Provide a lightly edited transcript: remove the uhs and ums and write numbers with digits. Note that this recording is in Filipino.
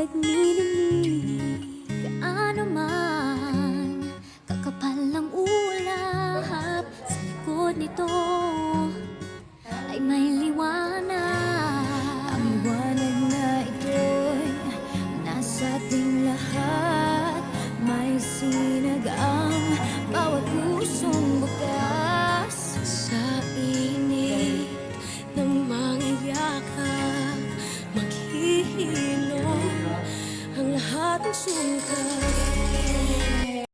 nagniningning. Gaano man kakapal ang ulap, sa likod nito ay may liwanag. Ang liwanag na ito'y nasa ating lahat. May sinag ang bawat pusong bukas. Sa init ng mga yakap, maghihilom ang lahat ng sukat.